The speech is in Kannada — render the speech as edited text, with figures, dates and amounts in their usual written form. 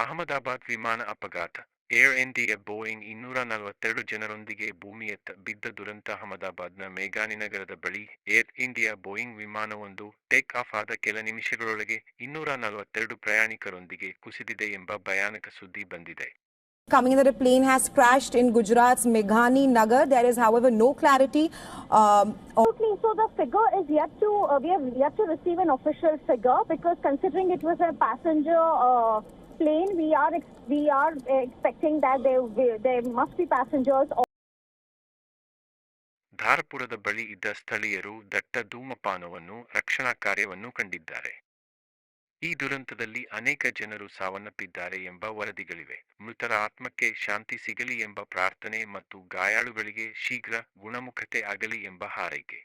ಅಹಮದಾಬಾದ್ ವಿಮಾನ ಅಪಘಾತ. ಏರ್ ಇಂಡಿಯಾ ಬೋಯಿಂಗ್ 242 ಜನರೊಂದಿಗೆ ಭೂಮಿಯತ್ತ ಬಿದ್ದ ದುರಂತ. ಅಹಮದಾಬಾದ್ನ ಮೇಘಾನಿನಗರದ ಬಳಿ ಏರ್ ಇಂಡಿಯಾ ಬೋಯಿಂಗ್ ವಿಮಾನವೊಂದು ಟೇಕ್ ಆಫ್ ಆದ ಕೆಲ ನಿಮಿಷಗಳೊಳಗೆ 242 ಪ್ರಯಾಣಿಕರೊಂದಿಗೆ ಕುಸಿದಿದೆ ಎಂಬ ಭಯಾನಕ ಸುದ್ದಿ ಬಂದಿದೆ. Coming in that a plane has crashed in Gujarat's Meghani Nagar. There is, however, no clarity. So the figure is yet to, we have yet to receive an official figure, because considering it was a passenger plane, we are expecting that there must be passengers. ಧಾರಪುರದ ಬಳಿ ಇದ್ದ ಸ್ಥಳೀಯರು ದಟ್ಟ ಧೂಮಪಾನವನ್ನು ರಕ್ಷಣಾ ಕಾರ್ಯವನ್ನು ಕಂಡಿದ್ದಾರೆ. ಈ ದುರಂತದಲ್ಲಿ ಅನೇಕ ಜನರು ಸಾವನ್ನಪ್ಪಿದ್ದಾರೆ ಎಂಬ ವರದಿಗಳಿವೆ. ಮೃತರ ಆತ್ಮಕ್ಕೆ ಶಾಂತಿ ಸಿಗಲಿ ಎಂಬ ಪ್ರಾರ್ಥನೆ ಮತ್ತು ಗಾಯಾಳುಗಳಿಗೆ ಶೀಘ್ರ ಗುಣಮುಖತೆ ಆಗಲಿ ಎಂಬ ಹಾರೈಕೆ.